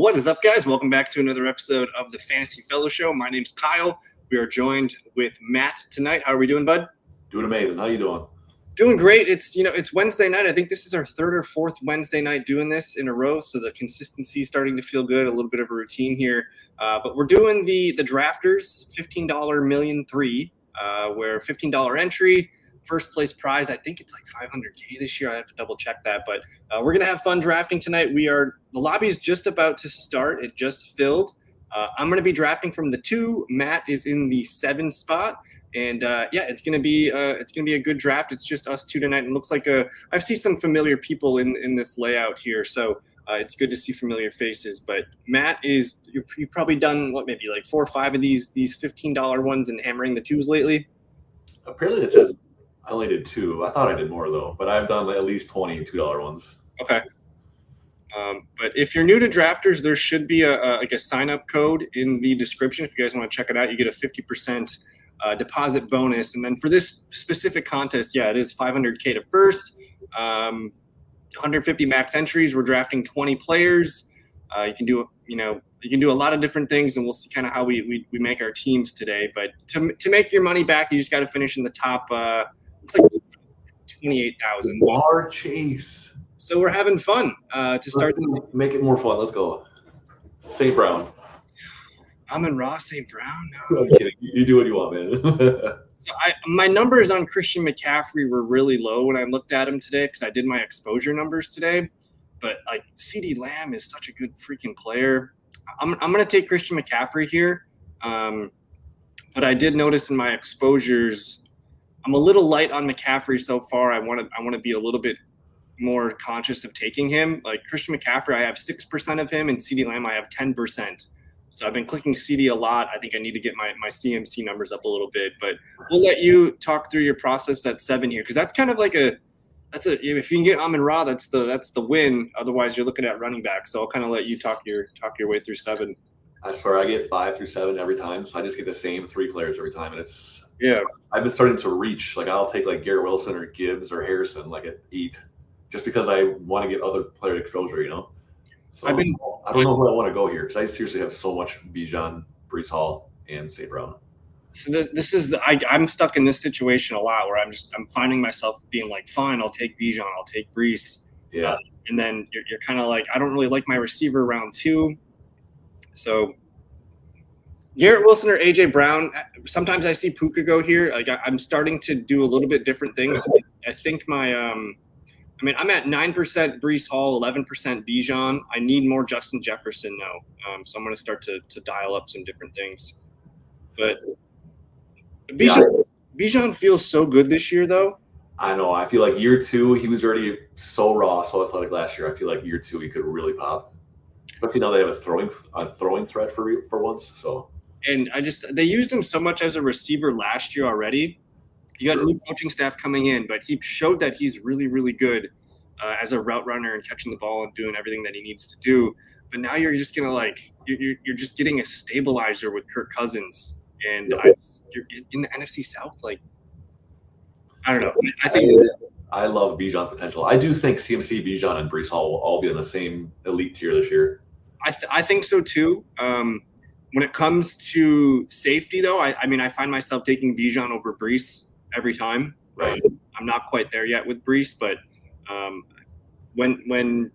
What is up, guys? Welcome back to another episode of the Fantasy Fellow Show. My name's Kyle. We are joined with Matt tonight. How are we doing, bud? Doing amazing. How you doing? Doing great. It's Wednesday night. I think this is our third or fourth Wednesday night doing this in a row, so the consistency is starting to feel good. A little bit of a routine here, but we're doing the drafters $15 million three, where $15 entry. First place prize, I think it's like $500K this year. I have to double check that, but we're gonna have fun drafting tonight. The lobby's just about to start. It just filled. I'm gonna be drafting from the 2. Matt is in the 7 spot, and it's gonna be a good draft. It's just us 2 tonight, and it looks like I see some familiar people in this layout here, so it's good to see familiar faces. But Matt you've probably done maybe like 4 or 5 of these $15 ones and hammering the 2s lately. Apparently it says I only did 2. I thought I did more though, but I've done at least 20 $2 ones. Okay. But if you're new to drafters, there should be a sign up code in the description. If you guys want to check it out, you get a 50% deposit bonus. And then for this specific contest, it is $500K to first, 150 max entries. We're drafting 20 players. You can do a lot of different things, and we'll see kind of how we make our teams today. But to make your money back, you just got to finish in the top. It's like 28,000. Lamar Chase. So we're having fun to start. Make it more fun. Let's go. St. Brown. Amon-Ra St. Brown. No, I'm kidding. You do what you want, man. So my numbers on Christian McCaffrey were really low when I looked at him today because I did my exposure numbers today. But like CeeDee Lamb is such a good freaking player. I'm gonna take Christian McCaffrey here. But I did notice in my exposures, I'm a little light on McCaffrey so far. I want to be a little bit more conscious of taking him. Like Christian McCaffrey, I have 6% of him, and CeeDee Lamb, I have 10%. So I've been clicking CD a lot. I think I need to get my CMC numbers up a little bit, but we'll let you talk through your process at 7 here, because that's kind of like if you can get Amon-Ra, that's the win. Otherwise, you're looking at running back. So I'll kind of let you talk your way through 7. I swear I get 5 through 7 every time, so I just get the same 3 players every time, and it's I've been starting to reach. Like I'll take like Garrett Wilson or Gibbs or Harrison like at 8, just because I want to get other player exposure, So I don't know who I want to go here because I seriously have so much Bijan, Breece Hall, and St. Brown. So I'm stuck in this situation a lot where I'm finding myself being like, fine, I'll take Bijan, I'll take Breece. Yeah. And then you're kind of like, I don't really like my receiver round 2. So Garrett Wilson or AJ Brown. Sometimes I see Puka go here. Like I'm starting to do a little bit different things. I think I'm at 9% Breece Hall, 11% Bijan. I need more Justin Jefferson though, so I'm going to start to dial up some different things. But Bijan feels so good this year though. I know. I feel like year 2 he was already so raw, so athletic last year. I feel like year 2 he could really pop. Especially now they have a throwing threat for once. So. And they used him so much as a receiver last year already. You got new coaching staff coming in, but he showed that he's really, really good as a route runner and catching the ball and doing everything that he needs to do. But now you're just gonna you're just getting a stabilizer with Kirk Cousins, and you're in the NFC South. Like I don't know. I love Bijan's potential. I do think CMC, Bijan, and Breece Hall will all be in the same elite tier this year. I think so too. When it comes to safety, though, I find myself taking Bijan over Breece every time. Right. I'm not quite there yet with Breece, but when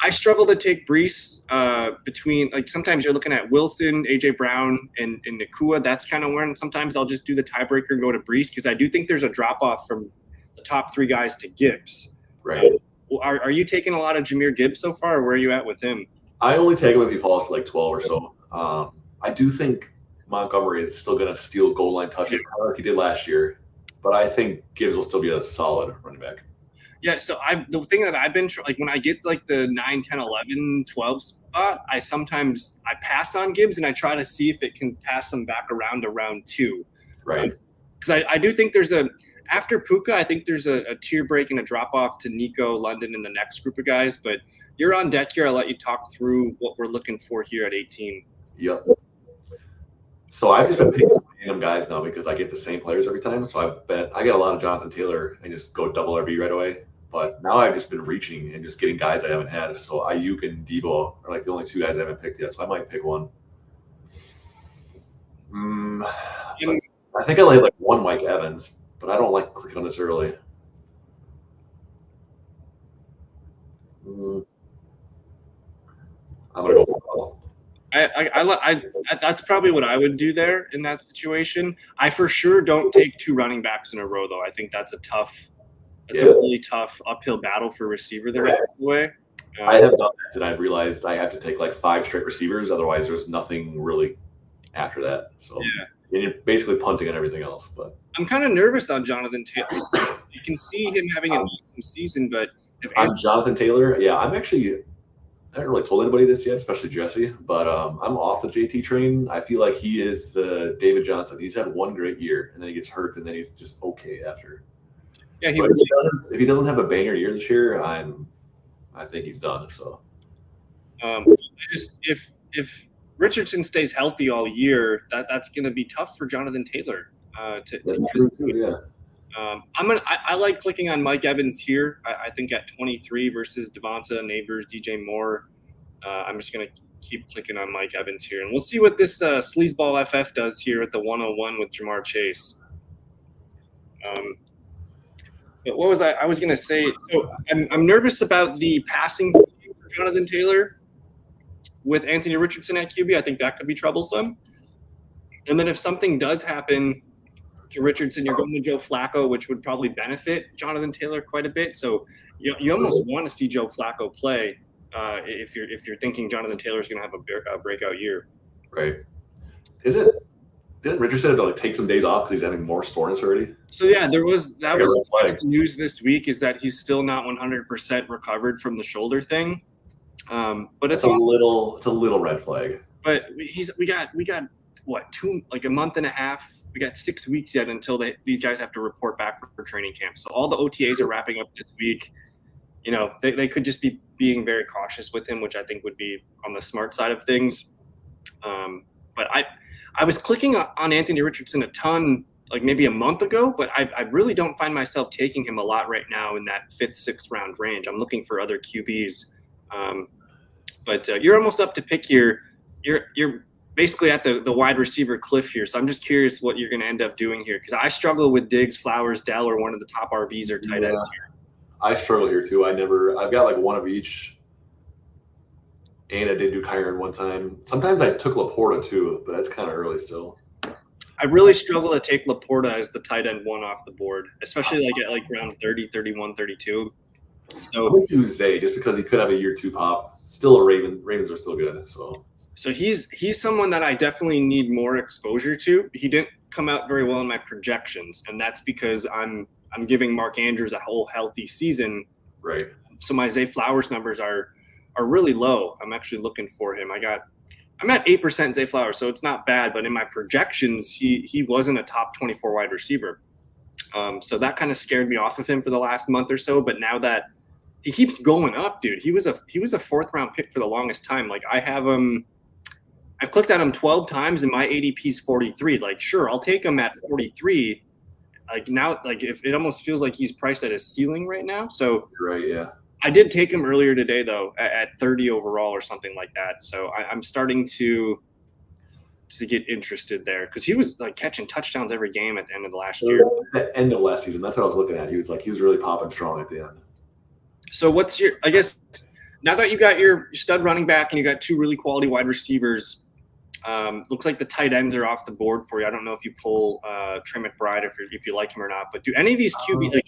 I struggle to take Breece between, like, sometimes you're looking at Wilson, AJ Brown, and Nacua. That's kind of when sometimes I'll just do the tiebreaker and go to Breece, because I do think there's a drop off from the top 3 guys to Gibbs. Right. Are you taking a lot of Jahmyr Gibbs so far, or where are you at with him? I only take him if he falls to like 12 or so. I do think Montgomery is still going to steal goal line touches, kind of like he did last year. But I think Gibbs will still be a solid running back. Yeah, so the thing that I've been like when I get like the 9, 10, 11, 12 spot, I pass on Gibbs and I try to see if it can pass him back around to round 2. Right. Because I do think after Puka, I think there's a tier break and a drop off to Nico, London, and the next group of guys. But you're on deck here. I'll let you talk through what we're looking for here at 18. Yep. So I've just been picking random guys now because I get the same players every time. So I get a lot of Jonathan Taylor and just go double RB right away. But now I've just been reaching and just getting guys I haven't had. So Ayuk and Debo are like the only 2 guys I haven't picked yet. So I might pick one. I think I like 1 Mike Evans, but I don't like clicking on this early. I'm gonna go. That's probably what I would do there in that situation. I for sure don't take 2 running backs in a row though. I think that's a really tough uphill battle for receiver the rest of the way. I have done that, and I realized I have to take like 5 straight receivers. Otherwise, there's nothing really after that. So and you're basically punting on everything else. But I'm kind of nervous on Jonathan Taylor. You can see him having an awesome season, but on Jonathan Taylor, I haven't really told anybody this yet, especially Jesse, but I'm off the JT train. I feel like he is the David Johnson. He's had 1 great year, and then he gets hurt, and then he's just okay after. Yeah, if he doesn't have a banger year this year, I think he's done. So, if Richardson stays healthy all year, that's going to be tough for Jonathan Taylor. True too, yeah. I like clicking on Mike Evans here. I think at 23 versus Devonta, Neighbors, DJ Moore. I'm just going to keep clicking on Mike Evans here, and we'll see what this Sleazeball FF does here at the 101 with Ja'Marr Chase. But what was I was going to say? So I'm nervous about the passing for Jonathan Taylor with Anthony Richardson at QB. I think that could be troublesome. And then if something does happen to Richardson, you're going to Joe Flacco, which would probably benefit Jonathan Taylor quite a bit. So you almost want to see Joe Flacco play if you're thinking Jonathan Taylor is going to have a breakout year. Right. Didn't Richardson have to take some days off because he's having more soreness already? So yeah, that was the news this week is that he's still not 100% recovered from the shoulder thing. But it's a little red flag. But we got what, a month and a half. We got 6 weeks yet until these guys have to report back for training camp. So all the OTAs are wrapping up this week. They could just be being very cautious with him, which I think would be on the smart side of things. But I was clicking on Anthony Richardson a ton, like maybe a month ago, but I really don't find myself taking him a lot right now in that 5th, 6th round range. I'm looking for other QBs. But you're almost up to pick here. You're basically at the wide receiver cliff here. So I'm just curious what you're going to end up doing here, because I struggle with Diggs, Flowers, Dell, or one of the top RBs or tight ends here. I struggle here too. I've got like one of each. And I did do Kyron one time. Sometimes I took Laporta too, but that's kind of early still. I really struggle to take Laporta as the tight end 1 off the board, especially at round 30, 31, 32. So I would do Zay just because he could have a year 2 pop. Still a Raven. Ravens are still good. So he's someone that I definitely need more exposure to. He didn't come out very well in my projections, and that's because I'm giving Mark Andrews a whole healthy season. Right. So my Zay Flowers numbers are really low. I'm actually looking for him. I'm at 8% Zay Flowers, so it's not bad. But in my projections, he wasn't a top 24 wide receiver. So that kind of scared me off of him for the last month or so. But now that he keeps going up, dude, he was a 4th round pick for the longest time. Like I've clicked on him 12 times and my ADP is 43. Like, sure, I'll take him at 43. Like now, if it almost feels like he's priced at his ceiling right now. So you're right, yeah. I did take him earlier today, though, at 30 overall or something like that. So I'm starting to get interested there because he was catching touchdowns every game at the end of the last year. At the end of last season, that's what I was looking at. He was really popping strong at the end. So what's I guess now that you got your stud running back and you got 2 really quality wide receivers, looks like the tight ends are off the board for you. I don't know if you pull Trey McBride if you like him or not, but do any of these QB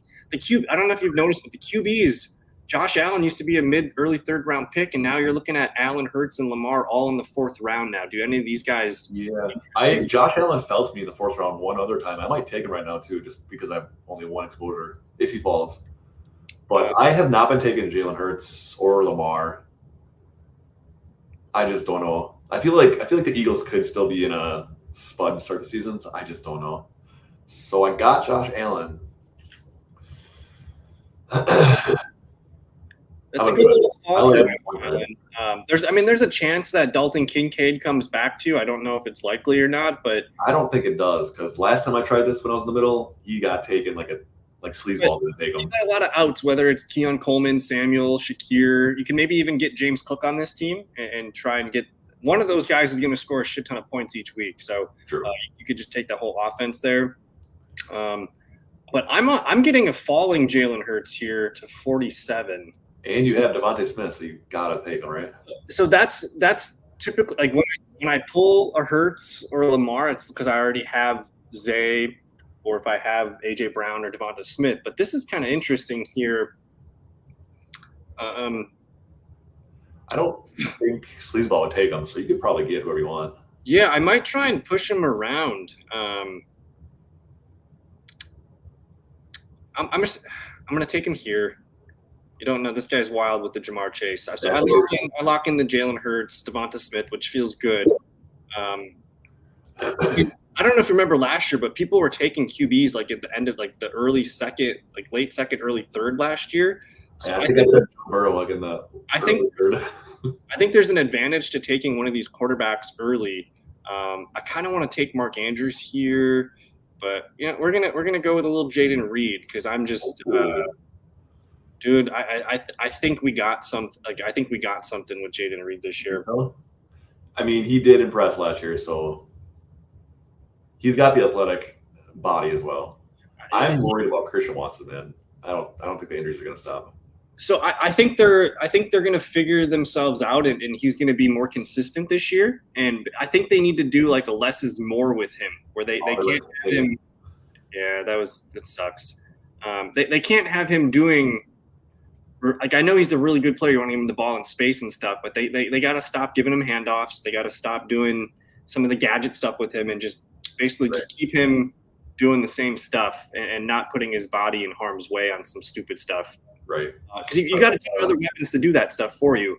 I don't know if you've noticed, but the QBs. Josh Allen used to be a early 3rd round pick, and now you're looking at Allen, Hurts, and Lamar all in the 4th round now. Do any of these guys? Yeah, Josh Allen fell to me in the 4th round one other time. I might take him right now too, just because I have only 1 exposure if he falls. But I have not been taking Jalen Hurts or Lamar. I just don't know. I feel like the Eagles could still be in a spud to start the season. So I just don't know. So I got Josh Allen. That's a good little fall for Allen. There's a chance that Dalton Kincaid comes back to you. I don't know if it's likely or not, but I don't think it does because last time I tried this when I was in the middle, he got taken like a like Sleazeball going to take him. A lot of outs, whether it's Keon Coleman, Samuel, Shakir. You can maybe even get James Cook on this team and try and get one of those guys is going to score a shit ton of points each week. So you could just take the whole offense there. But I'm getting a falling Jalen Hurts here to 47. And you have Devontae Smith, so you gotta take him, right? So that's typically like when I pull a Hurts or a Lamar, it's because I already have Zay, or if I have AJ Brown or Devonta Smith. But this is kind of interesting here. I don't think Sleazeball would take him, so you could probably get whoever you want. Yeah, I might try and push him around. I'm gonna take him here. You don't know, this guy's wild with the Jamar Chase. So I lock in the Jalen Hurts, Devonta Smith, which feels good. I don't know if you remember last year, but people were taking QBs like at the end of like the early second, like late second, early third last year. So I think I said Joe Burrow like in the third. I think there's an advantage to taking one of these quarterbacks early. I kind of want to take Mark Andrews here, but yeah, we're gonna go with a little Jaden Reed because I'm just. Dude, I think we got something. Like I think we got something with Jaden Reed this year. I mean, he did impress last year, so he's got the athletic body as well. I'm worried about Christian Watson, man. I don't think the injuries are going to stop him. So I think they're going to figure themselves out, and he's going to be more consistent this year. And I think they need to do like a less is more with him, where they can't have him. Yeah, that sucks. They can't have him doing. Like I know he's a really good player. You want to give him the ball in space and stuff, but they got to stop giving him handoffs. They got to stop doing some of the gadget stuff with him and just basically just keep him doing the same stuff and not putting his body in harm's way on some stupid stuff. Right. Because you got to take other weapons to do that stuff for you.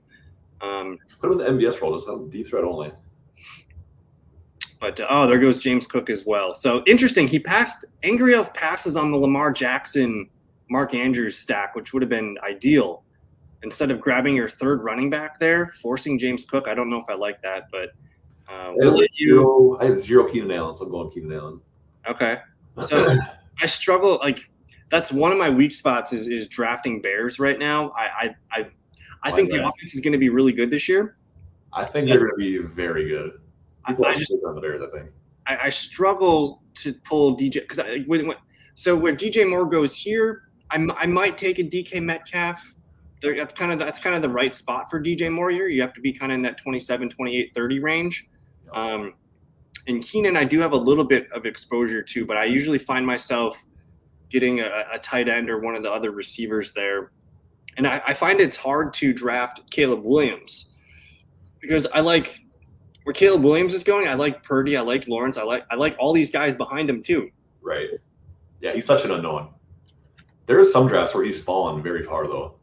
Put him in the MVS role, just on deep threat only. But there goes James Cook as well. So interesting. He passed. Angry Elf passes on the Lamar Jackson. Mark Andrews stack, which would have been ideal. Instead of grabbing your third running back there, forcing James Cook, I don't know if I like that, but I have zero Keenan Allen, so I'm going Keenan Allen. Okay. So I struggle, like that's one of my weak spots is drafting Bears right now. I think the offense is going to be really good this year. I think they're going to be very good. I just on the Bears, I think. I struggle to pull DJ because where DJ Moore goes here, I might take a DK Metcalf. That's kind of the right spot for DJ Moore here. You have to be kind of in that 27, 28, 30 range. And Keenan, I do have a little bit of exposure to, but I usually find myself getting a tight end or one of the other receivers there. And I find it's hard to draft Caleb Williams because I like where Caleb Williams is going. I like Purdy. I like Lawrence. I like all these guys behind him too. Right. Yeah, he's such an unknown. There are some drafts where he's fallen very far, though.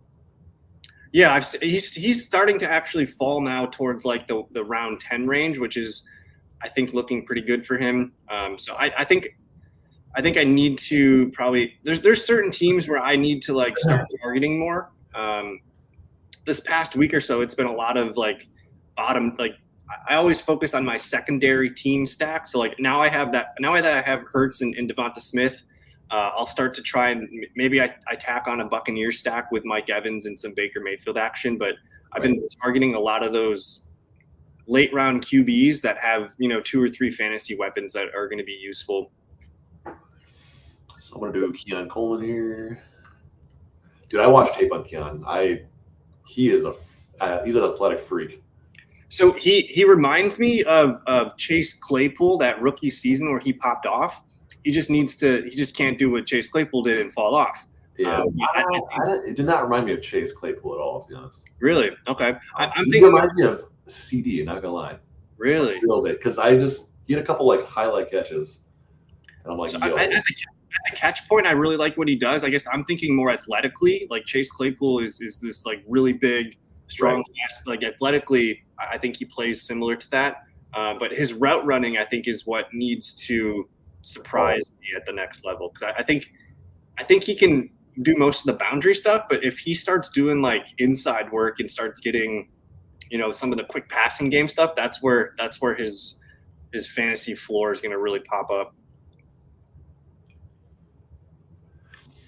Yeah, he's starting to actually fall now towards like the round 10 range, which is, I think, looking pretty good for him. So I think I need to probably there's certain teams where I need to like start targeting more. This past week or so, it's been a lot of like bottom. Like I always focus on my secondary team stack. So like now that I have Hurts and Devonta Smith. I'll start to try and maybe I tack on a Buccaneer stack with Mike Evans and some Baker Mayfield action, but I've been targeting a lot of those late round QBs that have, 2 or 3 fantasy weapons that are going to be useful. So I'm going to do Keon Coleman here. Dude, I watched tape on Keon. He's an athletic freak. So he reminds me of Chase Claypool, that rookie season where he popped off. He just can't do what Chase Claypool did and fall off. Yeah, it did not remind me of Chase Claypool at all, to be honest. Really? Okay. I'm thinking. It reminds me of CD, not gonna lie. Really? A little bit, because he had a couple like highlight catches, and I'm like, at the catch point, I really like what he does. I guess I'm thinking more athletically. Like Chase Claypool is this like really big, strong, fast. Like athletically, I think he plays similar to that. But his route running, I think, is what needs to surprise me at the next level, because I think he can do most of the boundary stuff, but if he starts doing like inside work and starts getting some of the quick passing game stuff, that's where his fantasy floor is going to really pop up.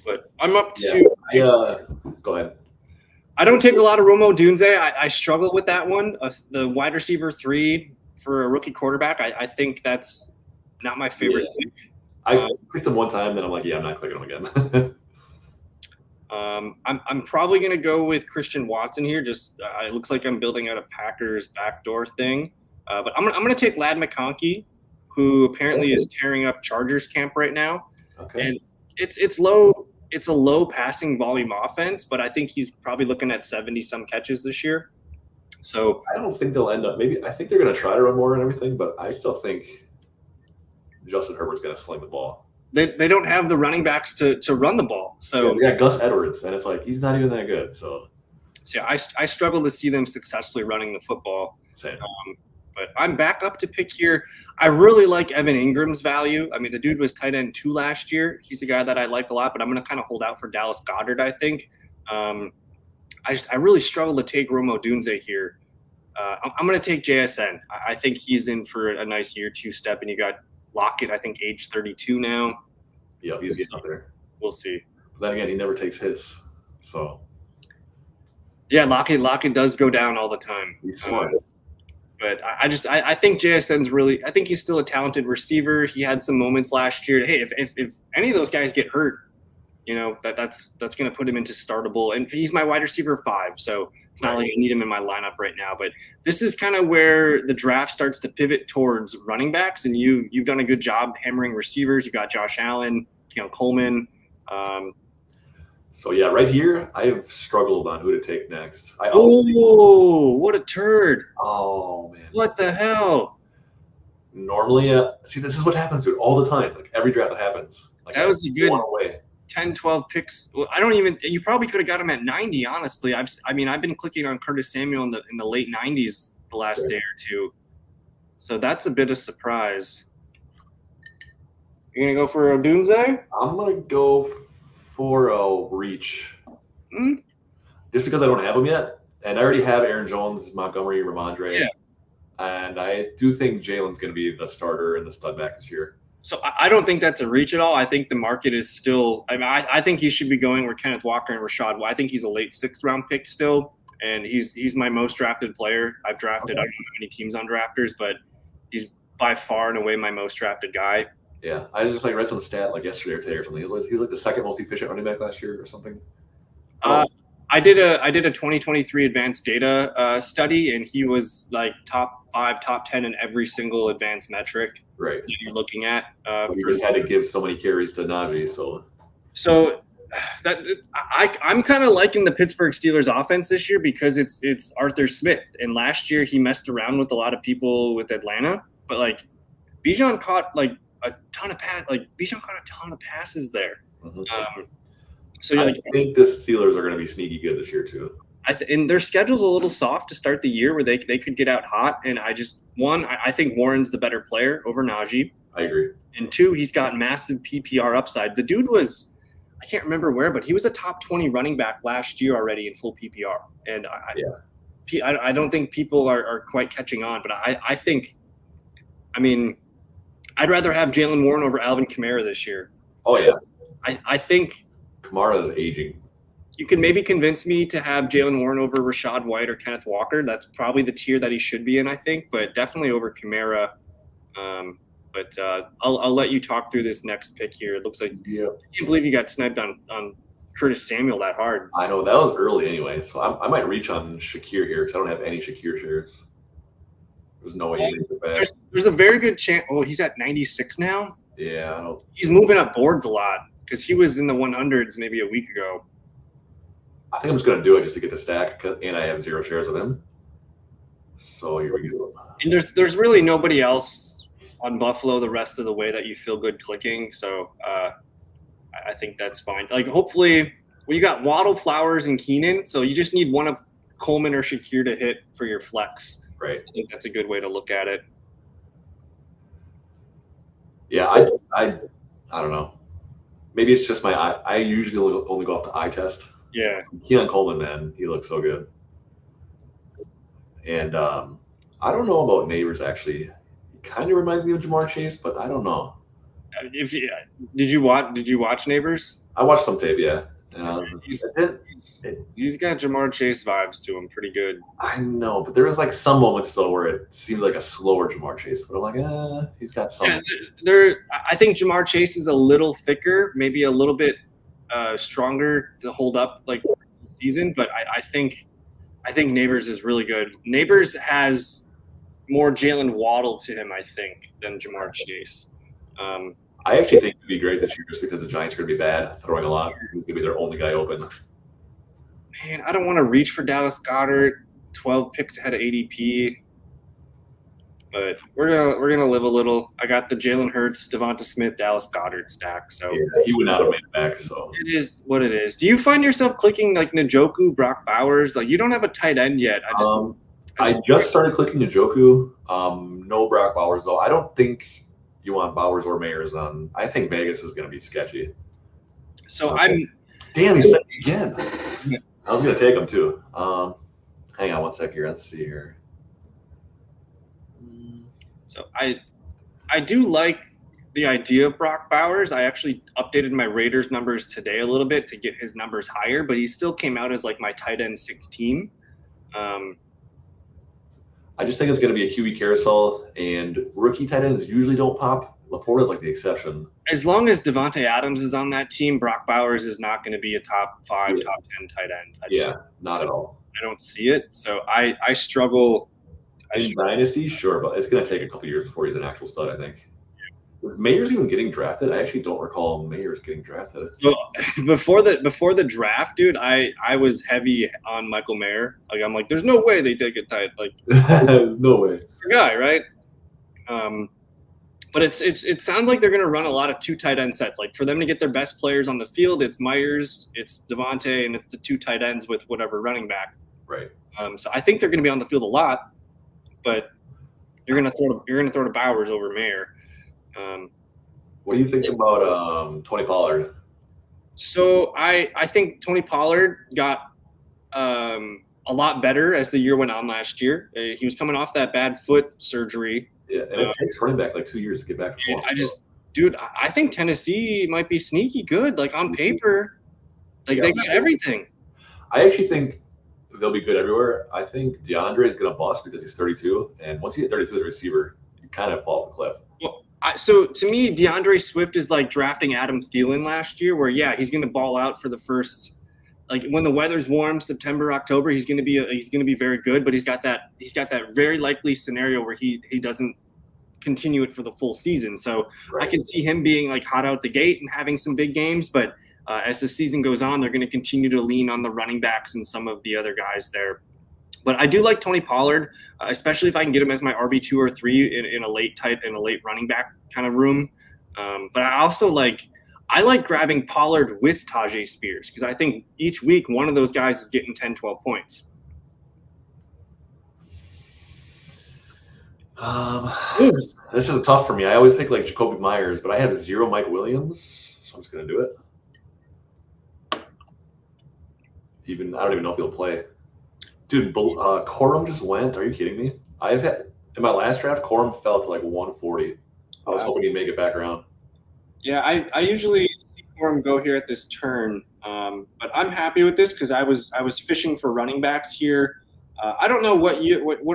But I'm up to. Yeah. Go ahead. I don't take a lot of Rome Odunze. I struggle with that one. The wide receiver 3 for a rookie quarterback. I think that's not my favorite pick. I clicked him one time, then I'm like, yeah, I'm not clicking him again. I'm probably going to go with Christian Watson here. Just it looks like I'm building out a Packers backdoor thing. But I'm going to take Ladd McConkey, who apparently is tearing up Chargers camp right now. Okay. And it's low. It's a low passing volume offense, but I think he's probably looking at 70-some catches this year. So I don't think they'll end up. Maybe I think they're going to try to run more and everything, but I still think Justin Herbert's going to sling the ball. They don't have the running backs to run the ball. So yeah, Gus Edwards, and it's like he's not even that good. So yeah, I struggle to see them successfully running the football. Same. But I'm back up to pick here. I really like Evan Ingram's value. I mean, the dude was tight end 2 last year. He's a guy that I like a lot, but I'm going to kind of hold out for Dallas Goedert, I think. I really struggle to take Rome Odunze here. I'm going to take JSN. I think he's in for a nice year 2 step, and you got Lockett, I think, age 32 now. Yeah, he's getting up there. We'll see. But then again, he never takes hits. So yeah, Lockett does go down all the time. He's smart. But I think JSN's really – I think he's still a talented receiver. He had some moments last year. Hey, if any of those guys get hurt, you know, that's going to put him into startable. And he's my wide receiver 5, so it's not like I need him in my lineup right now. But this is kind of where the draft starts to pivot towards running backs, and you've done a good job hammering receivers. You got Josh Allen, Coleman. So, yeah, right here, I've struggled on who to take next. Oh, what a turd. Oh, man. What the hell? Normally, see, this is what happens, dude, all the time. Like, every draft that happens. Like, that was a good 10, 12 picks. Well, you probably could have got him at 90, honestly. I've been clicking on Curtis Samuel in the late 90s the last day or two. So that's a bit of surprise. You're going to go for Odunze? I'm going to go for a reach. Just because I don't have him yet. And I already have Aaron Jones, Montgomery, Ramondre. Yeah. And I do think Jalen's going to be the starter and the stud back this year. So I don't think that's a reach at all. I think the market is still – I think he should be going where Kenneth Walker and Rashad – I think he's a late 6th-round pick still, and he's my most drafted player. I've drafted I don't know how many teams on drafters, but he's by far and away my most drafted guy. Yeah, I just read some stat yesterday or today or something. He was like the 2nd most efficient running back last year or something. I did a 2023 advanced data study, and he was like top 5, top 10 in every single advanced metric that you're looking at. You just had to give so many carries to Najee, so I'm kind of liking the Pittsburgh Steelers offense this year because it's Arthur Smith, and last year he messed around with a lot of people with Atlanta, but Bijan caught a ton of passes there. Mm-hmm. So I think the Steelers are going to be sneaky good this year too. And their schedule's a little soft to start the year where they could get out hot. And I think Warren's the better player over Najee. I agree. And 2, he's got massive PPR upside. The dude was, I can't remember where, but he was a top 20 running back last year already in full PPR. And I don't think people are quite catching on. But I think, I'd rather have Jaylen Warren over Alvin Kamara this year. Oh, yeah. I think Kamara is aging. You can maybe convince me to have Jaylen Warren over Rashad White or Kenneth Walker. That's probably the tier that he should be in, I think, but definitely over Kamara. But I'll let you talk through this next pick here. It looks like I can't believe you got sniped on Curtis Samuel that hard. I know, that was early anyway, so I might reach on Shakir here because I don't have any Shakir shares. There's no way he makes it back. There's a very good chance. Oh, he's at 96 now? Yeah, I don't. He's moving up boards a lot because he was in the 100s maybe a week ago. I think I'm just going to do it just to get the stack, and I have 0 shares of him. So here we go. And there's really nobody else on Buffalo the rest of the way that you feel good clicking. So I think that's fine. Hopefully, you got Waddle, Flowers, and Keenan. So you just need one of Coleman or Shakir to hit for your flex. Right. I think that's a good way to look at it. Yeah, I don't know. Maybe it's just my eye. I usually only go off the eye test. Yeah. Keon Coleman, man, he looks so good. And I don't know about Neighbors, actually. He kind of reminds me of Jamar Chase, but I don't know. If you, did you watch Neighbors? I watched some tape, yeah. He's, It, he's got Jamar Chase vibes to him, pretty good. I know, but there was like some moments still where it seemed like a slower Jamar Chase. But I'm like, he's got some. Yeah, I think Jamar Chase is a little thicker, maybe a little bit stronger to hold up like the season. But I think Neighbors is really good. Neighbors has more Jalen Waddle to him, I think, than Jamar Chase. I actually think it'd be great this year just because the Giants are going to be bad, throwing a lot. He's going to be their only guy open. Man, I don't want to reach for Dallas Goedert. 12 picks ahead of ADP. But we're gonna live a little. I got the Jalen Hurts, Devonta Smith, Dallas Goedert stack. So yeah, he would not have made it back. So it is what it is. Do you find yourself clicking like Njoku, Brock Bowers? Like you don't have a tight end yet. I just started clicking Njoku. No Brock Bowers though. I don't think you want Bowers or Mayers on. I think Vegas is going to be sketchy. So Damn, he said it again. I was going to take him too. Hang on one sec here. Let's see here. So I do like the idea of Brock Bowers. I actually updated my Raiders numbers today a little bit to get his numbers higher, but he still came out as like my tight end 16. I just think it's going to be a QB carousel, and rookie tight ends usually don't pop. Laporta's like the exception. As long as Devontae Adams is on that team, Brock Bowers is not going to be a top 5, top 10 tight end. Not at all. I don't see it. So I struggle. In Dynasty, sure, but it's going to take a couple years before he's an actual stud, I think. Is Mayers even getting drafted? I actually don't recall Mayers getting drafted. Well, before the draft, dude, I was heavy on Michael Mayer. Like I'm like, there's no way they take a tight like no way. Guy, right? But it sounds like they're going to run a lot of 2 tight end sets. Like for them to get their best players on the field, it's Myers, it's Devontae, and it's the 2 tight ends with whatever running back. Right. So I think they're going to be on the field a lot, but you're going to throw to Bowers over Mayer. What do you think about Tony Pollard? So I think Tony Pollard got a lot better as the year went on last year. He was coming off that bad foot surgery. Yeah, and it takes running back like 2 years to get back. I think Tennessee might be sneaky good. Like on paper, they got everything. I actually think they'll be good everywhere. I think DeAndre is going to bust because he's 32, and once you get 32 as a receiver, you kind of fall off the cliff. Well, so to me, DeAndre Swift is like drafting Adam Thielen last year, where he's going to ball out for the first. Like when the weather's warm, September, October, he's going to be very good. But he's got that very likely scenario where he doesn't continue it for the full season. So right. I can see him being like hot out the gate and having some big games. But as the season goes on, they're going to continue to lean on the running backs and some of the other guys there. But I do like Tony Pollard, especially if I can get him as my RB2 or 3 in a late running back kind of room. But I also like grabbing Pollard with Tajay Spears because I think each week one of those guys is getting 10, 12 points. This is tough for me. I always pick like Jacoby Myers, but I have 0 Mike Williams, so I'm just going to do it. I don't even know if he'll play. Dude, Corum just went. Are you kidding me? In my last draft, Corum fell to like 140. I was hoping he'd make it back around. Yeah, I usually see Corum go here at this turn, but I'm happy with this because I was fishing for running backs here. I don't know what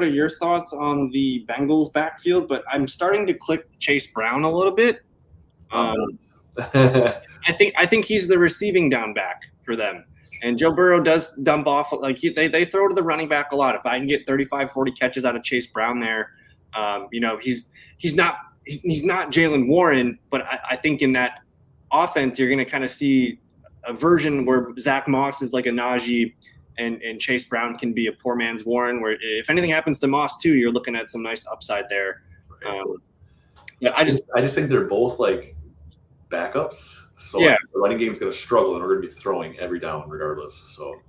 are your thoughts on the Bengals backfield, but I'm starting to click Chase Brown a little bit. I think he's the receiving down back for them. And Joe Burrow does dump off like they throw to the running back a lot. If I can get 35, 40 catches out of Chase Brown there, he's not Jaylen Warren, but I think in that offense you're going to kind of see a version where Zach Moss is like a Najee and Chase Brown can be a poor man's Warren, where if anything happens to Moss too, you're looking at some nice upside there. I just think they're both like backups. So the running game is going to struggle, and we're going to be throwing every down regardless. So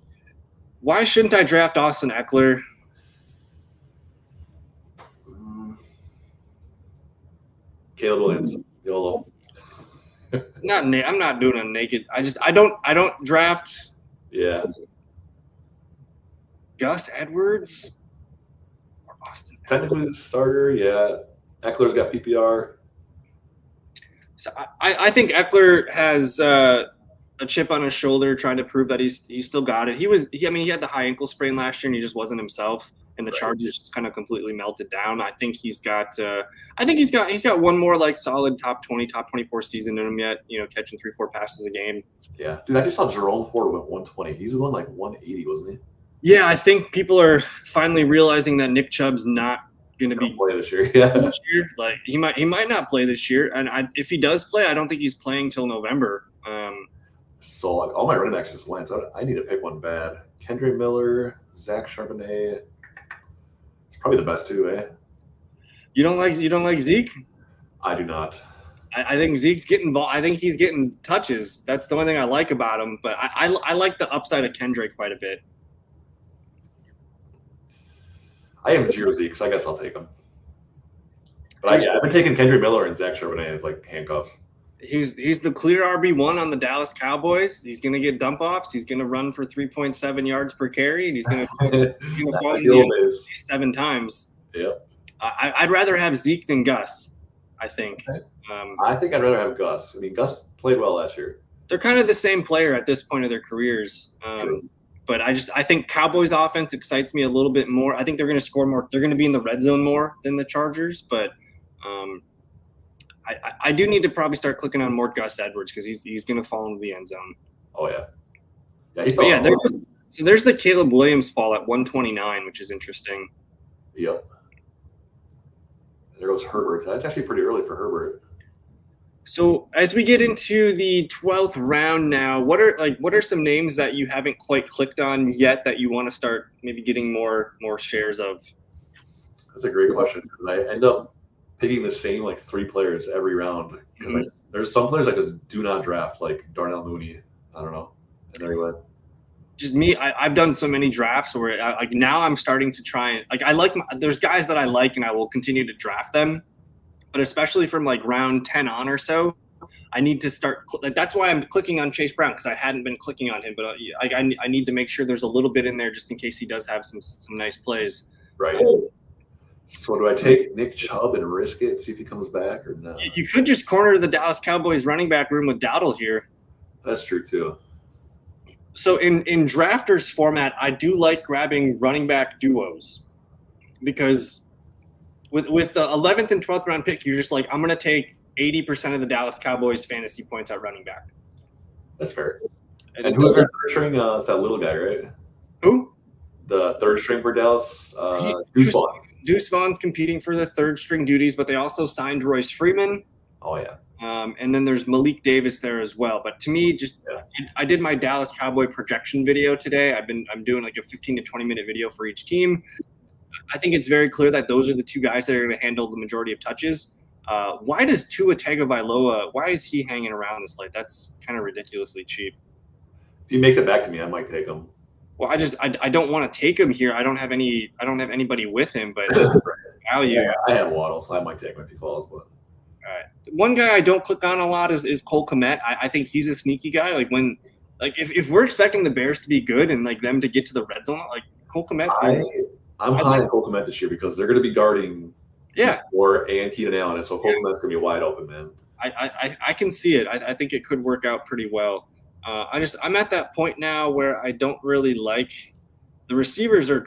why shouldn't I draft Austin Eckler? Caleb Williams, YOLO. I'm not doing a naked. I don't draft. Yeah. Gus Edwards or Austin. Technically the starter, yeah. Eckler's got PPR. So I think Eckler has a chip on his shoulder, trying to prove that he's still got it. He had the high ankle sprain last year, and he just wasn't himself. And the Chargers just kind of completely melted down. I think he's got one more like solid top 20, top 24 season in him yet. Catching 3-4 passes a game. Yeah, dude, I just saw Jerome Ford went 120. He's going like 180, wasn't he? Yeah, I think people are finally realizing that Nick Chubb's not going to be play this year. Yeah, this year. Like he might not play this year, and if he does play, I don't think he's playing till November. So like, all my running backs just went. So I need to pick one bad. Kendre Miller, Zach Charbonnet. It's probably the best two, eh? You don't like Zeke? I do not. I think Zeke's getting involved. I think he's getting touches. That's the only thing I like about him. But I like the upside of Kendre quite a bit. I have 0 Zeke, so I guess I'll take him. But I've been taking Kendre Miller and Zach Charbonnet as like handcuffs. He's the clear RB1 on the Dallas Cowboys. He's going to get dump offs. He's going to run for 3.7 yards per carry, and he's going to fall in the 7 times. Yep. I'd rather have Zeke than Gus, I think. Okay. I think I'd rather have Gus. I mean, Gus played well last year. They're kind of the same player at this point of their careers. But I think Cowboys offense excites me a little bit more. I think they're going to score more. They're going to be in the red zone more than the Chargers, but I do need to probably start clicking on more Gus Edwards because he's going to fall into the end zone. Oh yeah, so there's the Caleb Williams fall at 129, which is interesting. Yep. There goes Herbert. That's actually pretty early for Herbert. So as we get into the 12th round now, what are some names that you haven't quite clicked on yet that you want to start maybe getting more shares of? That's a great question because I end up picking the same like 3 players every round. Because there's some players I just do not draft, like Darnell Mooney. I don't know. And there he went. Just me, I've done so many drafts where now I'm starting to try and there's guys that I like and I will continue to draft them. But especially from like round 10 on or so, I need to start. That's why I'm clicking on Chase Brown because I hadn't been clicking on him. But I need to make sure there's a little bit in there just in case he does have some nice plays. Right. So do I take Nick Chubb and risk it, see if he comes back or not? You could just corner the Dallas Cowboys running back room with Dowdle here. That's true too. So in drafters format, I do like grabbing running back duos because with the 11th and 12th round pick, you're just like, I'm going to take 80% of the Dallas Cowboys fantasy points at running back. That's fair. And who's their third string? It's that little guy, right? Who? The third string for Dallas? Deuce Vaughn's competing for the third string duties, but they also signed Royce Freeman. Oh, yeah. And then there's Malik Davis there as well. But to me, I did my Dallas Cowboy projection video today. I'm doing like a 15 to 20 minute video for each team. I think it's very clear that those are the 2 guys that are going to handle the majority of touches. Why does Tua Tagovailoa, why is he hanging around this late? That's kind of ridiculously cheap. If he makes it back to me, I might take him. Well, I don't want to take him here. I don't have anybody with him, but this value. Yeah, I have Waddle, so I might take him if he falls. But all right, one guy I don't click on a lot is Cole Kmet. I think he's a sneaky guy. If we're expecting the Bears to be good and like them to get to the red zone, like Cole Kmet. I'm high on Cole Kmet this year because they're going to be guarding. Yeah. And Keenan Allen, so Cole Kmet's going to be wide open, man. I can see it. I think it could work out pretty well. I'm at that point now where I don't really like the receivers are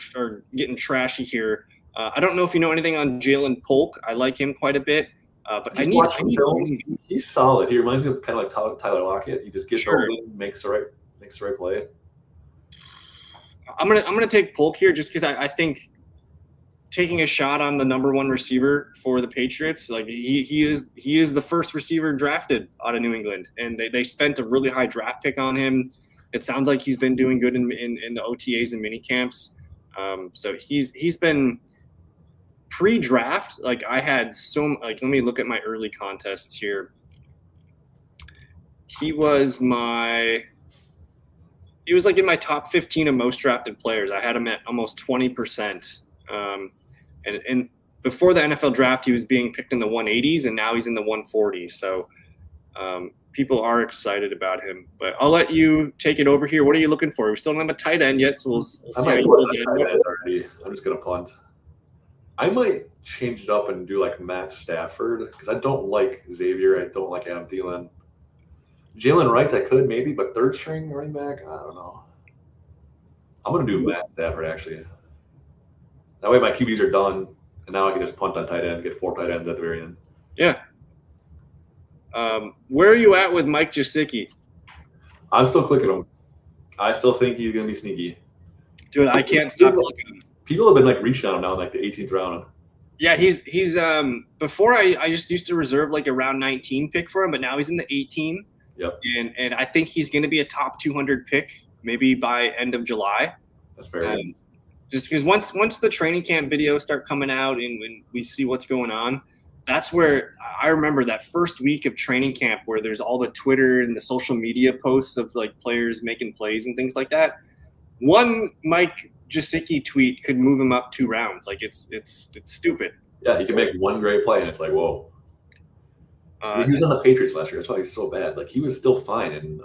getting trashy here. I don't know if you know anything on Jalen Polk. I like him quite a bit, but I need he's solid. He reminds me of kind of like Tyler Lockett. He just gets open, makes the right play. I'm gonna take Polk here just because I think taking a shot on the number 1 receiver for the Patriots. Like he is the first receiver drafted out of New England, and they spent a really high draft pick on him. It sounds like he's been doing good in the OTAs and mini camps. So he's been pre-draft. Like I had let me look at my early contests here. He was like in my top 15 of most drafted players. I had him at almost 20%. And before the NFL draft, he was being picked in the 180s, and now he's in the 140s. So people are excited about him. But I'll let you take it over here. What are you looking for? We still don't have a tight end yet, so we'll see how you do. I'm just going to punt. I might change it up and do like Matt Stafford because I don't like Xavier. I don't like Adam Thielen. Jalen Wright, I could maybe, but third string running back, I don't know. I'm gonna do Matt Stafford actually. That way my QBs are done, and now I can just punt on tight end, get 4 tight ends at the very end. Yeah. Where are you at with Mike Gesicki? I'm still clicking him. I still think he's gonna be sneaky. Dude, I can't stop clicking him. People have been like reaching on him now in like the 18th round. Yeah, he's before I just used to reserve like a round 19 pick for him, but now he's in the 18. Yep. And I think he's going to be a top 200 pick maybe by end of July. That's fair. Just because once the training camp videos start coming out and when we see what's going on, that's where I remember that first week of training camp where there's all the Twitter and the social media posts of like players making plays and things like that. One Mike Gesicki tweet could move him up 2 rounds. Like it's stupid. Yeah, he can make one great play and it's like, whoa. He was on the Patriots last year. That's why he's so bad. Like he was still fine in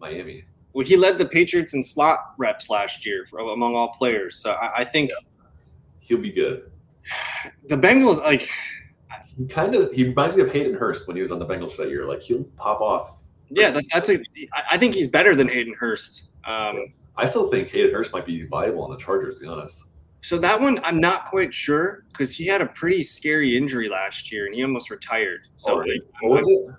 Miami. Well, he led the Patriots in slot reps last year among all players. So I think he'll be good. The Bengals, like he reminds me of Hayden Hurst when he was on the Bengals that year. Like he'll pop off. Yeah, I think he's better than Hayden Hurst. I still think Hayden Hurst might be viable on the Chargers, to be honest. So that one, I'm not quite sure because he had a pretty scary injury last year and he almost retired. So what was it?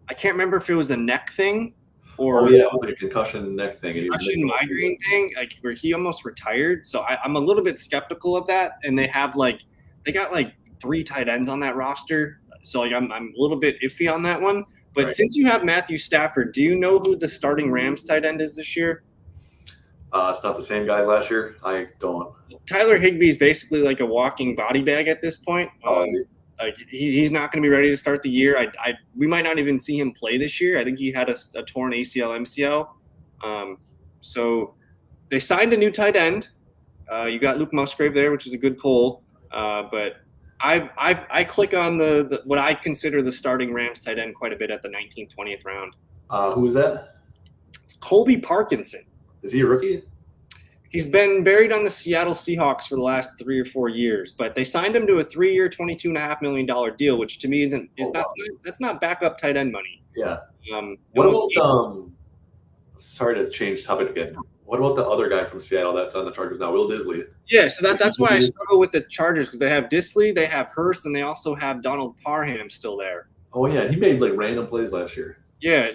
I can't remember if it was a neck thing or like a concussion neck thing. Concussion migraine thing, like where he almost retired. So I'm a little bit skeptical of that. And they got like 3 tight ends on that roster. So like I'm a little bit iffy on that one. But since you have Matthew Stafford, do you know who the starting Rams tight end is this year? It's not the same guys last year. I don't. Tyler Higbee is basically like a walking body bag at this point. Like he's not going to be ready to start the year. We might not even see him play this year. I think he had a torn ACL, MCL. So they signed a new tight end. You got Luke Musgrave there, which is a good pull. But I click on the what I consider the starting Rams tight end quite a bit at the 19th, 20th round. Who is that? It's Colby Parkinson. Is he a rookie? He's been buried on the Seattle Seahawks for the last 3 or 4 years, but they signed him to a 3-year, $22.5 million deal, which to me that's not backup tight end money. Yeah. What about sorry to change topic again. What about the other guy from Seattle that's on the Chargers now, Will Dissly? Yeah, so that's why I struggle with the Chargers because they have Dissly, they have Hurst, and they also have Donald Parham still there. Oh yeah, he made like random plays last year. Yeah,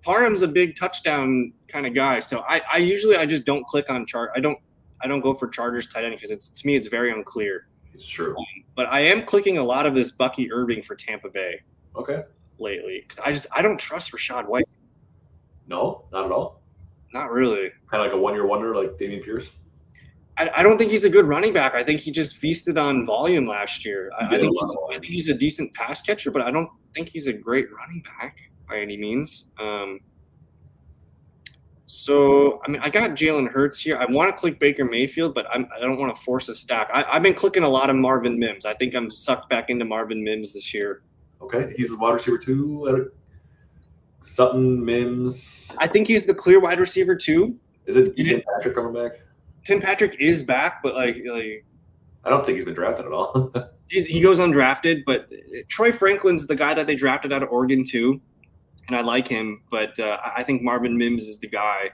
Parham's a big touchdown kind of guy, so I usually just don't click on I don't go for Chargers tight end because to me it's very unclear. It's true. But I am clicking a lot of this Bucky Irving for Tampa Bay. Okay. Lately, because I don't trust Rachaad White. No, not at all. Not really. Kind of like a one-year wonder, like Dameon Pierce. I don't think he's a good running back. I think he just feasted on volume last year. I think he's a decent pass catcher, but I don't think he's a great running back by any means. So, I mean, I got Jalen Hurts here. I want to click Baker Mayfield, but I don't want to force a stack. I've been clicking a lot of Marvin Mims. I think I'm sucked back into Marvin Mims this year. Okay, he's a wide receiver too. Sutton, Mims. I think he's the clear wide receiver too. Is it Tim Patrick coming back? Tim Patrick is back, but like I don't think he's been drafted at all. he goes undrafted, but Troy Franklin's the guy that they drafted out of Oregon too, and I like him. But I think Marvin Mims is the guy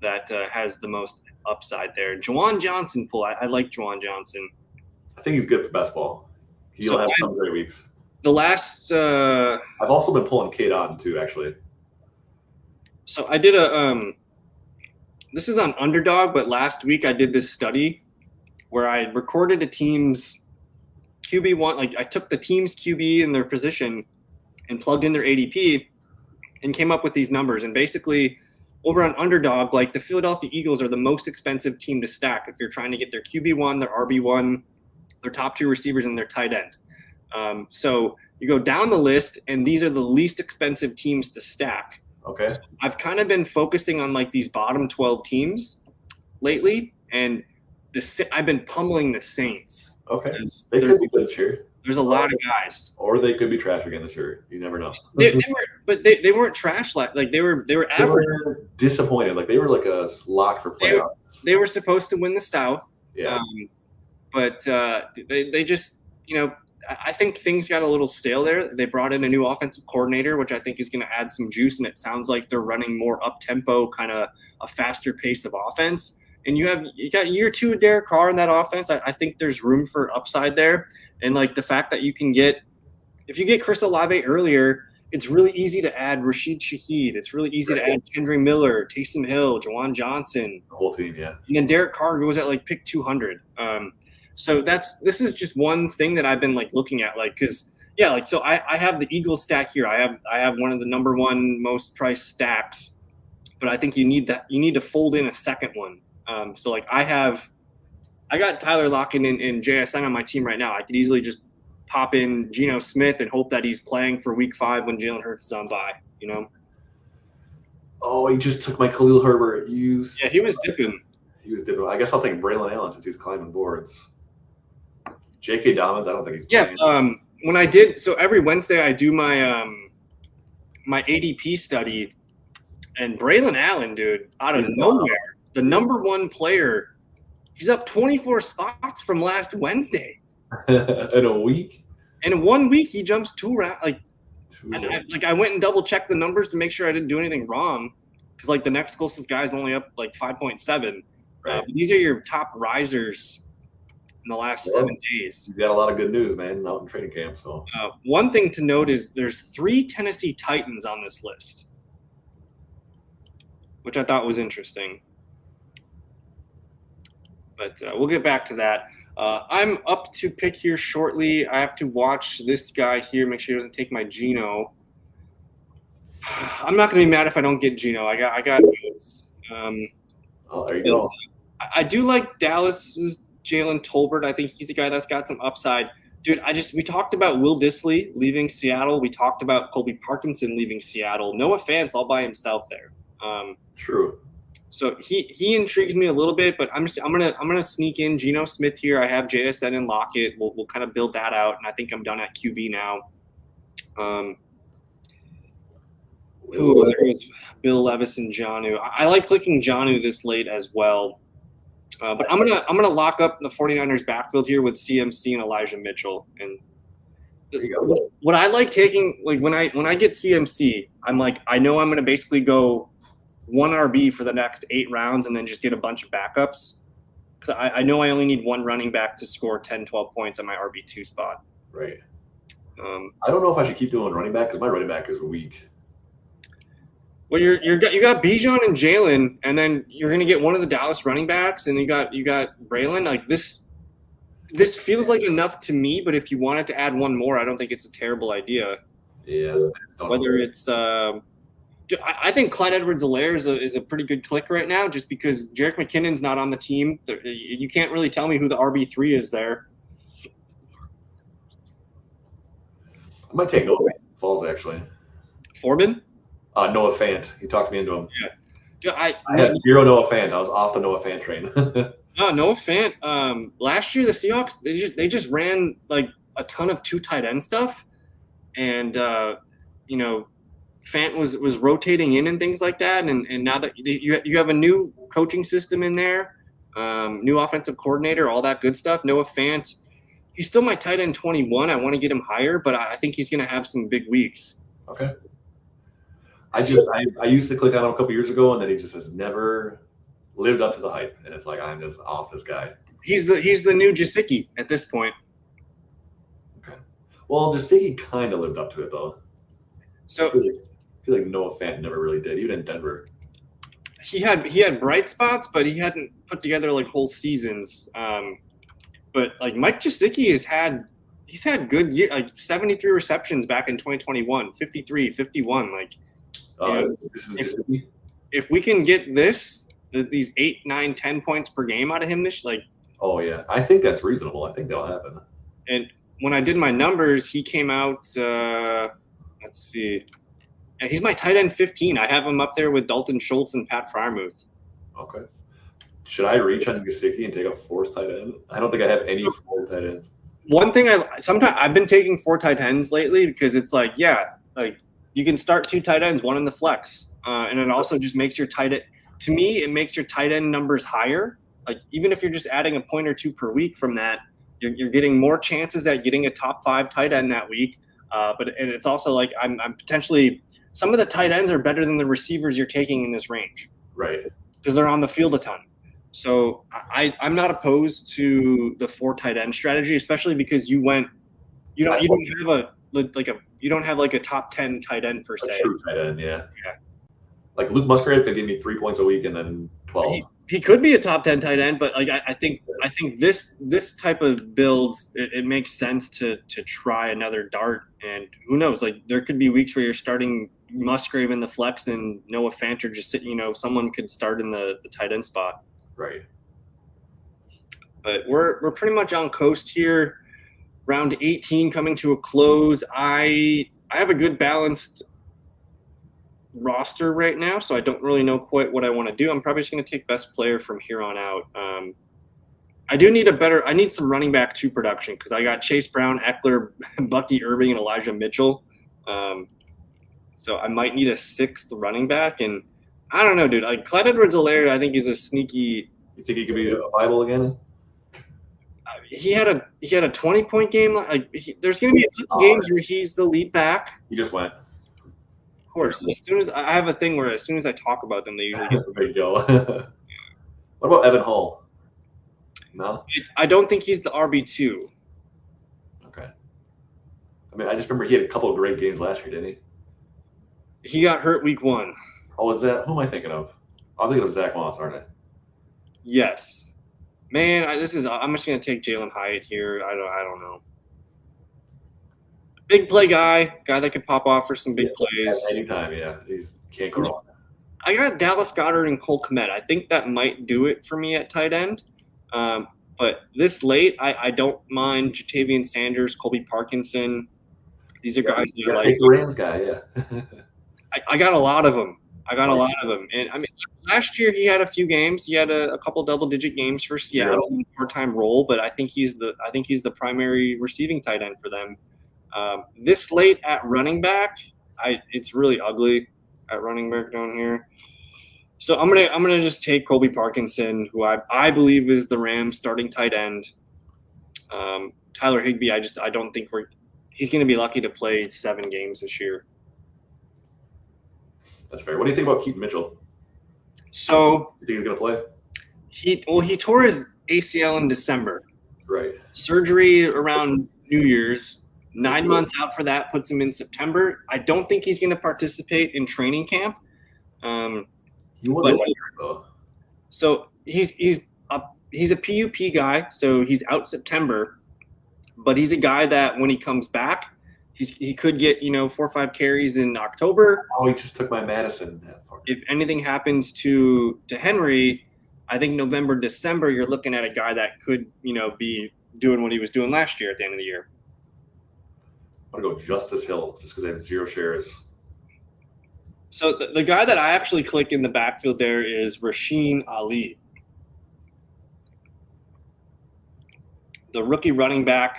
that has the most upside there. Juwan Johnson pull. I like Juwan Johnson. I think he's good for best ball. He'll have some great weeks. The last I've also been pulling Cade Otton too, actually. So I did this is on Underdog, but last week I did this study where I recorded a team's QB1. Like I took the team's QB in their position and plugged in their ADP and came up with these numbers. And basically over on Underdog, like the Philadelphia Eagles are the most expensive team to stack if you're trying to get their QB1, their RB1, their top 2 receivers, and their tight end. So you go down the list, and these are the least expensive teams to stack. Okay. So I've kind of been focusing on like these bottom 12 teams lately, and I've been pummeling the Saints. Okay. They could be good this year. There's a lot of guys. Or they could be trash again this year. You never know. They weren't trash. Like they were average. They were disappointed. Like they were like a lock for playoffs. They were supposed to win the South. Yeah. but they just, I think things got a little stale there. They brought in a new offensive coordinator, which I think is going to add some juice, and it sounds like they're running more up-tempo, kind of a faster pace of offense. And you got year 2 of Derek Carr in that offense. I think there's room for upside there. And like the fact that you can if you get Chris Olave earlier, it's really easy to add Rashid Shaheed. It's really easy to add Kendrick Miller, Taysom Hill, Jawan Johnson. The whole team, yeah. And then Derek Carr goes at like pick 200. So this is just one thing that I've been like looking at, like, because so I have the Eagles stack here. I have one of the number 1 most priced stacks, but I think you need to fold in a second one. So like I got Tyler Lockett and JSN on my team right now. I could easily just pop in Geno Smith and hope that he's playing for week 5 when Jalen Hurts is on bye, Oh, he just took my Khalil Herbert. He was dipping. I guess I'll take Braylon Allen since he's climbing boards. J.K. Dobbins, I don't think he's playing. When I did, so every Wednesday I do my my ADP study, and Braylon Allen, dude, out of nowhere, the number 1 player, he's up 24 spots from last Wednesday. In a week? In 1 week, he jumps 2 rounds. I went and double checked the numbers to make sure I didn't do anything wrong, because like the next closest guy is only up like 5.7. Right. These are your top risers in the last 7 days. You got a lot of good news, man, out in training camp. So one thing to note is there's 3 Tennessee Titans on this list, which I thought was interesting. But we'll get back to that. I'm up to pick here shortly. I have to watch this guy here, make sure he doesn't take my Geno. I'm not going to be mad if I don't get Geno. I got there you go. I do like Dallas's Jalen Tolbert. I think he's a guy that's got some upside. Dude, we talked about Will Dissly leaving Seattle. We talked about Colby Parkinson leaving Seattle. Noah Fant's all by himself there. True. So he intrigues me a little bit, but I'm gonna sneak in Geno Smith here. I have JSN and Lockett. We'll kind of build that out, and I think I'm done at QB now. There goes Bill Levis and Jonnu. I like clicking Jonnu this late as well. But I'm gonna lock up the 49ers backfield here with CMC and Elijah Mitchell. And there you go. What I like taking, like when I get CMC, I'm like, I know I'm gonna basically go 1 RB for the next 8 rounds and then just get a bunch of backups. Because I know I only need 1 running back to score 10, 12 points on my RB2 spot. Right. I don't know if I should keep doing running back because my running back is weak. Well, you got Bijan and Jalen, and then you're going to get one of the Dallas running backs, and you got Braylon. Like this feels like enough to me. But if you wanted to add 1 more, I don't think it's a terrible idea. Yeah. Whether it's I think Clyde Edwards-Helaire is a pretty good click right now, just because Jerick McKinnon's not on the team. You can't really tell me who the RB3 is there. I might take Noah Falls actually. Foreman? Noah Fant. He talked me into him. Yeah. I had 0 Noah Fant. I was off the Noah Fant train. No, Noah Fant. Last year the Seahawks they just ran like a ton of 2 tight end stuff, and Fant was rotating in and things like that. And now that you have a new coaching system in there, new offensive coordinator, all that good stuff. Noah Fant, he's still my tight end 21. I want to get him higher, but I think he's going to have some big weeks. Okay. I used to click on him a couple years ago, and then he just has never lived up to the hype. And it's like, I'm just off this guy. He's the new Gesicki at this point. Okay. Well, Gesicki kind of lived up to it though. So I feel like Noah Fant never really did, even in Denver. He had bright spots, but he hadn't put together like whole seasons. But like Mike Gesicki he's had good year, like 73 receptions back in 2021, 53, 51. Like, this is Gesicki? If we can get these 8, 9, 10 points per game out of him oh yeah, I think that's reasonable. I think that'll happen. And when I did my numbers, he came out. Let's see. And he's my tight end 15. I have him up there with Dalton Schultz and Pat Freiermuth. Okay. Should I reach on Gesicki and take a 4th tight end? I don't think I have any 4 tight ends. One thing sometimes I've been taking 4 tight ends lately because it's like you can start 2 tight ends, 1 in the flex, and it also just makes your tight end. To me, it makes your tight end numbers higher like even if you're just adding a point or two per week from that, you're getting more chances at getting a top 5 tight end that week. But it's also like I'm potentially some of the tight ends are better than the receivers you're taking in this range, right? Because they're on the field a ton. So I'm not opposed to the 4 tight end strategy, especially because you don't have like a top 10 tight end per se. True tight end, yeah. Like Luke Musgrave could give me 3 points a week and then 12. He could be a top 10 tight end, but like I think this type of build it makes sense to try another dart, and who knows, like there could be weeks where you're starting Musgrave in the flex and Noah Fant or just someone could start in the tight end spot. Right. But we're pretty much on coast here. Round 18 coming to a close. I have a good balanced roster right now, so I don't really know quite what I want to do. I'm probably just going to take best player from here on out. I need some running back 2 production because I got Chase Brown, Eckler, Bucky Irving, and Elijah Mitchell. So I might need a 6th running back, and I don't know, dude. Like Clyde Edwards-Helaire, I think is a sneaky. You think he could be a Bible again? He had a 20-point game. There's going to be a couple games where he's the lead back. He just went. Of course. As soon as I have a thing where as soon as I talk about them, they usually get. There you go. What about Evan Hull? No. I don't think he's the RB2. Okay. I mean, I just remember he had a couple of great games last year, didn't he? He got hurt week 1. Oh, was that? Who am I thinking of? I'm thinking of Zach Moss, aren't I? Yes. Man, I'm just gonna take Jalen Hyatt here. I don't know. Big play guy that can pop off for some big plays. Anytime, yeah. He's can't go wrong. I got Dallas Goedert and Cole Kmet. I think that might do it for me at tight end. But this late, I don't mind Jatavian Sanders, Colby Parkinson. These are guys that are like take the Rams guy, yeah. I got a lot of them. And I mean, last year he had a few games. He had a couple double-digit games for Seattle in a part-time role, but I think he's the primary receiving tight end for them. This late at running back, it's really ugly at running back down here. So I'm gonna just take Colby Parkinson, who I believe is the Rams starting tight end. Tyler Higbee, I don't think he's gonna be lucky to play 7 games this year. That's fair. What do you think about Keaton Mitchell? So you think he's gonna play? He tore his ACL in December. Right. Surgery around New Year's. 9 months out for that puts him in September. I don't think he's going to participate in training camp. He wasn't though. So he's a PUP guy, so he's out September. But he's a guy that when he comes back, he could get 4 or 5 carries in October. Oh, he just took my Madison. If anything happens to Henry, I think November, December, you're looking at a guy that could be doing what he was doing last year at the end of the year. I'm going to go Justice Hill just because I have 0 shares. So the guy that I actually click in the backfield there is Rasheen Ali. The rookie running back.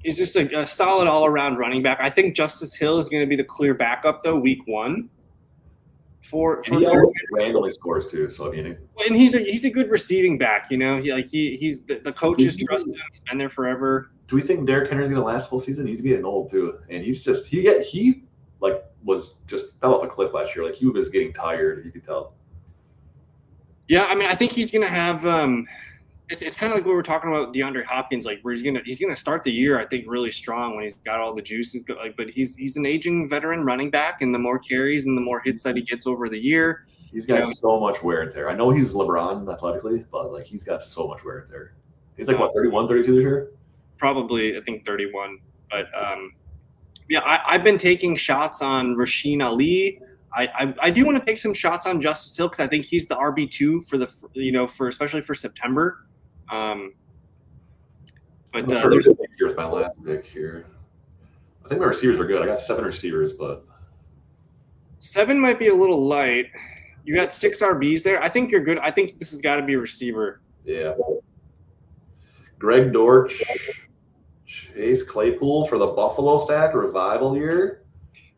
He's just a solid all-around running back. I think Justice Hill is going to be the clear backup, though, week 1. For randomly scores too, so and he's a good receiving back, he's the coaches trust him. He's been there forever. Do we think Derrick Henry's gonna last whole season? He's getting old too, and he was just fell off a cliff last year. Like he was getting tired, you could tell. Yeah, I mean, I think he's gonna have. It's kind of like what we were talking about DeAndre Hopkins, like where he's gonna start the year, I think, really strong when he's got all the juices. But he's an aging veteran running back, and the more carries and the more hits that he gets over the year, he's got so much wear and tear. I know he's LeBron athletically, but like he's got so much wear and tear. He's like 31, 32 this year? Probably, I think 31. But yeah, I've been taking shots on Rasheen Ali. I do want to take some shots on Justice Hill because I think he's the RB2 for especially for September. But here's my last pick here. I think my receivers are good. I got 7 receivers, but 7 might be a little light. You got 6 RBs there. I think you're good. I think this has got to be a receiver. Yeah. Greg Dortch, Chase Claypool for the Buffalo stack revival year.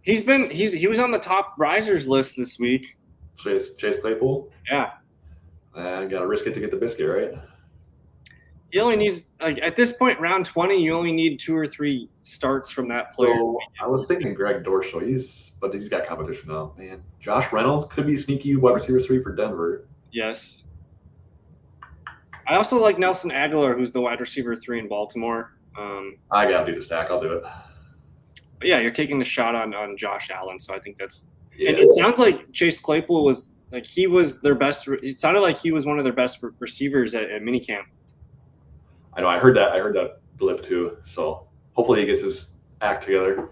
He was on the top risers list this week. Chase Claypool? Yeah. Gotta risk it to get the biscuit, right? He only needs, like, at this point, round 20, you only need 2 or 3 starts from that player. So I was thinking Greg Dorschel, but he's got competition now. Man, Josh Reynolds could be sneaky wide receiver 3 for Denver. Yes. I also like Nelson Aguilar, who's the wide receiver 3 in Baltimore. I gotta do the stack. I'll do it. But yeah, you're taking the shot on Josh Allen, so I think that's. Yeah. And it sounds like Chase Claypool was their best. It sounded like he was one of their best receivers at minicamp. I know. I heard that blip too. So hopefully he gets his act together.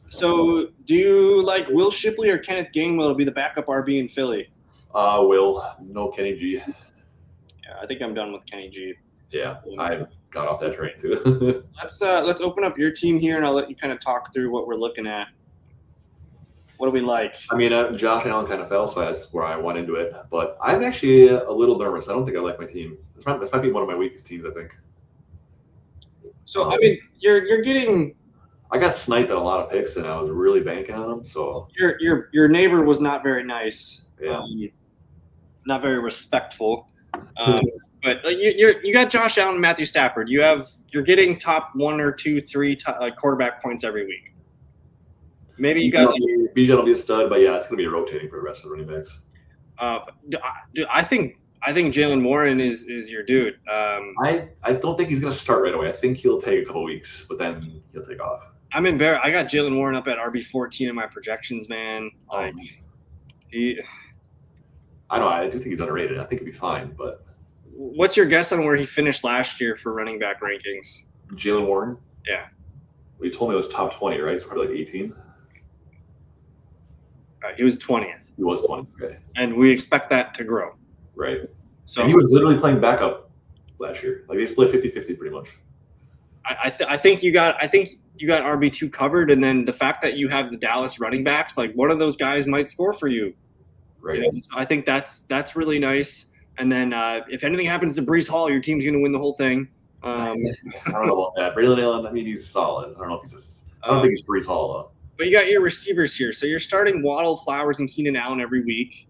So do you like Will Shipley or Kenneth Gainwell to be the backup RB in Philly? Will. No Kenny G. Yeah, I think I'm done with Kenny G. Yeah, I got off that train too. Let's open up your team here, and I'll let you kind of talk through what we're looking at. What do we like? I mean, Josh Allen kind of fell, so that's where I went into it. But I'm actually a little nervous. I don't think I like my team. This might be one of my weakest teams, I think. So I mean, you're getting. I got sniped at a lot of picks, and I was really banking on them. So your neighbor was not very nice. Yeah. Not very respectful. But you got Josh Allen and Matthew Stafford. You're getting top 1 or 2, 3 quarterback points every week. Maybe you got Bijan will be a stud, but yeah, it's going to be rotating for the rest of the running backs. I think Jalen Warren is your dude. I don't think he's going to start right away. I think he'll take a couple weeks, but then he'll take off. I'm embarrassed. I got Jalen Warren up at RB14 in my projections, man. Like I know. I do think he's underrated. I think he'll be fine, but. What's your guess on where he finished last year for running back rankings? Jalen Warren? Yeah. Well, you told me it was top 20, right? It's probably like 18. He was 20th. He was 20. Okay. And we expect that to grow. Right. So and he was literally playing backup last year. Like they split 50-50 pretty much. I think you got RB2 covered, and then the fact that you have the Dallas running backs, like one of those guys might score for you. Right. You know? So I think that's really nice. And then if anything happens to Breece Hall, your team's going to win the whole thing. I don't know about that. Braylon Allen, I mean, he's solid. I don't know if I don't think he's Breece Hall though. But you got your receivers here. So you're starting Waddle, Flowers, and Keenan Allen every week.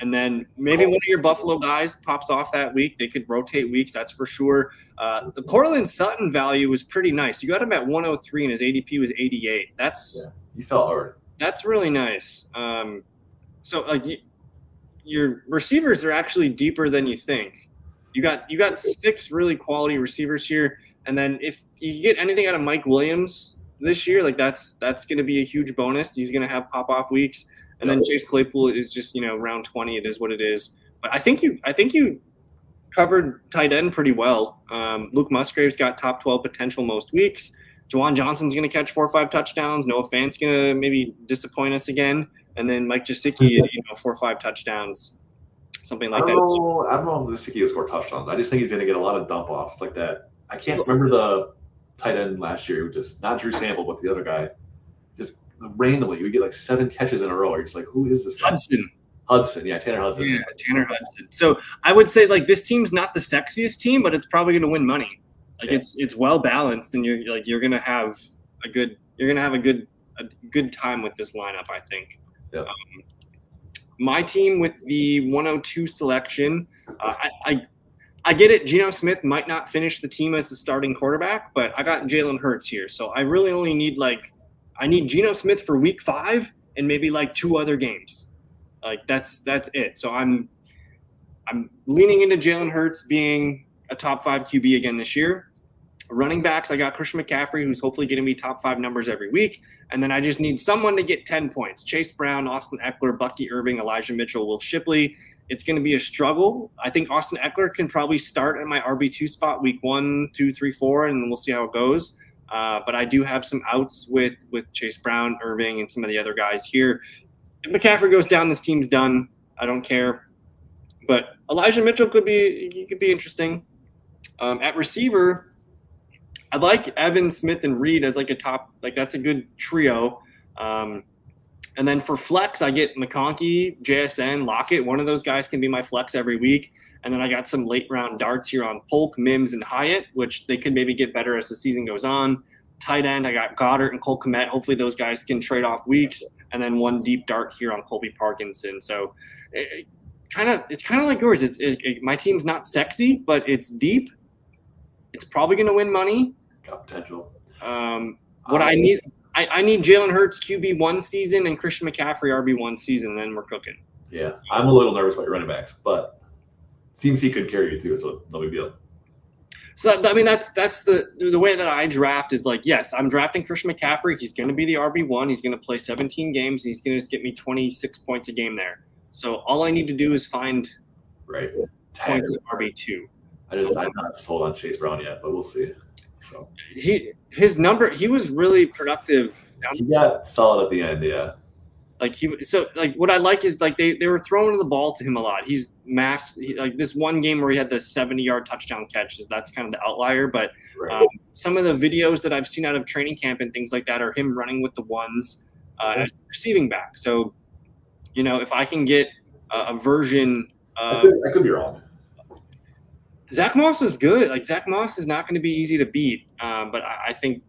And then maybe one of your Buffalo guys pops off that week. They could rotate weeks, that's for sure. The Cortland Sutton value was pretty nice. You got him at 103, and his ADP was 88. He fell hard. That's really nice. So like your receivers are actually deeper than you think. You got 6 really quality receivers here, and then if you get anything out of Mike Williams this year, like that's going to be a huge bonus. He's going to have pop off weeks, and then Chase Claypool is just round 20. It is what it is. But I think you covered tight end pretty well. Luke Musgrave's got top 12 potential most weeks. Juwan Johnson's going to catch 4 or 5 touchdowns. Noah Fant's going to maybe disappoint us again. And then Mike Gesicki, 4 or 5 touchdowns, something like that. I don't know if Gesicki will score touchdowns. I just think he's going to get a lot of dump offs like that. I can't remember the tight end last year, just not Drew Sample, but the other guy. Just randomly, you would get like 7 catches in a row. You're just like, who is this guy? Hudson, yeah, Tanner Hudson. Yeah, Tanner Hudson. So I would say like this team's not the sexiest team, but it's probably going to win money. Like it's well balanced, and you're going to have a good time with this lineup, I think. Yeah. My team with the 102 selection, I get it. Geno Smith might not finish the team as the starting quarterback, but I got Jalen Hurts here, so I really only need I need Geno Smith for week 5 and maybe like 2 other games. Like that's it. So I'm leaning into Jalen Hurts being a top 5 QB again this year. Running backs, I got Christian McCaffrey, who's hopefully going to be top 5 numbers every week. And then I just need someone to get 10 points. Chase Brown, Austin Eckler, Bucky Irving, Elijah Mitchell, Will Shipley. It's going to be a struggle. I think Austin Eckler can probably start at my RB2 spot week 1, 2, 3, 4, and we'll see how it goes. But I do have some outs with Chase Brown, Irving, and some of the other guys here. If McCaffrey goes down, this team's done. I don't care. But Elijah Mitchell could be interesting. At receiver, I like Evans, Smith, and Reed as like a top, that's a good trio. And then for flex, I get McConkey, JSN, Lockett. One of those guys can be my flex every week. And then I got some late round darts here on Polk, Mims, and Hyatt, which they could maybe get better as the season goes on. tight end, I got Goddard and Cole Kmet. Hopefully those guys can trade off weeks, and then one deep dart here on Colby Parkinson. So it's kind of like yours. My team's not sexy, but it's deep. It's probably going to win money. Got potential. What I need Jalen Hurts QB 1 season and Christian McCaffrey RB 1 season, then we're cooking. Yeah, I'm a little nervous about your running backs, but CMC could carry you too, so it's no big deal. So that's the way that I draft is like, yes, I'm drafting Christian McCaffrey. He's going to be the RB1. He's going to play 17 games. He's going to just get me 26 points a game there. So all I need to do is find points at RB2. I'm not sold on Chase Brown yet, but we'll see. So he was really productive. He got solid at the end, yeah. What I like is like they were throwing the ball to him a lot. He's like this one game where he had the 70-yard touchdown catch. That's kind of the outlier, but some of the videos that I've seen out of training camp and things like that are him running with the ones as receiving back. So, if I can get a version of, I could be wrong. Zach Moss is good. Like Zach Moss is not going to be easy to beat, but I think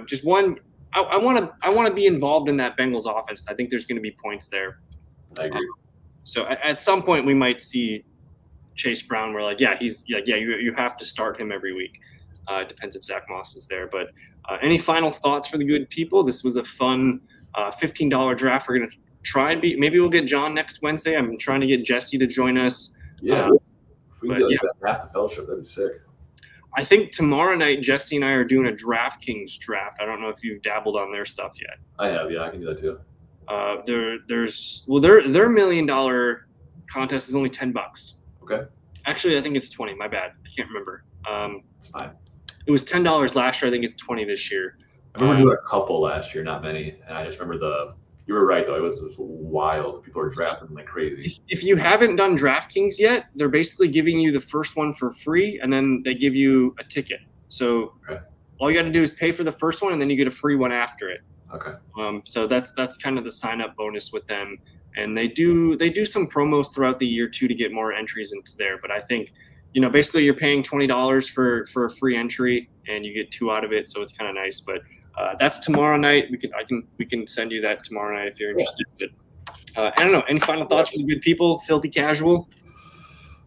just one. I want to be involved in that Bengals offense. I think there's going to be points there. I agree. So at some point we might see Chase Brown. We're like, you have to start him every week. Depends if Zach Moss is there. But any final thoughts for the good people? This was a fun $15 draft. We're going to try and maybe we'll get John next Wednesday. I'm trying to get Jesse to join us. Yeah. We can get that draft to fellowship. That'd be sick. I think tomorrow night, Jesse and I are doing a DraftKings draft. I don't know if you've dabbled on their stuff yet. I have, yeah. I can do that too. Their $1 million contest is only $10. Okay. Actually, I think it's 20. My bad. I can't remember. It's fine. It was $10 last year. I think it's 20 this year. I remember doing a couple last year, not many. And I just remember you were right, though. It was wild. People are drafting like crazy. If you haven't done DraftKings yet, they're basically giving you the first one for free, and then they give you a ticket. So all you got to do is pay for the first one, and then you get a free one after it. Okay. So that's kind of the sign-up bonus with them. And they do some promos throughout the year, too, to get more entries into there. But I think, basically you're paying $20 for a free entry, and you get 2 out of it, so it's kind of nice. But that's tomorrow night. We can send you that tomorrow night if you're interested. But, I don't know. Any final thoughts for the good people? Filthy casual?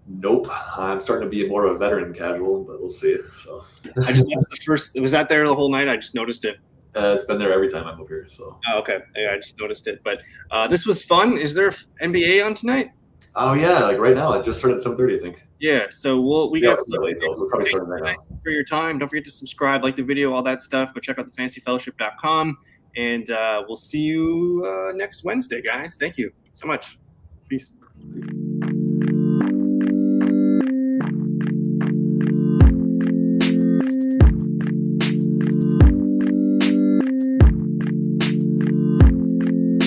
Nope. I'm starting to be more of a veteran casual, but we'll see. So that's the first. Was that there the whole night? I just noticed it. It's been there every time I'm up here. So. Oh, okay. Yeah, I just noticed it. But this was fun. Is there NBA on tonight? Oh yeah, like right now. It just started at 7:30, I think. Yeah, so we got some late though, so we'll probably start right now. For your time. Don't forget to subscribe, like the video, all that stuff. Go check out thefantasyfellowship.com, and we'll see you next Wednesday, guys. Thank you so much. Peace.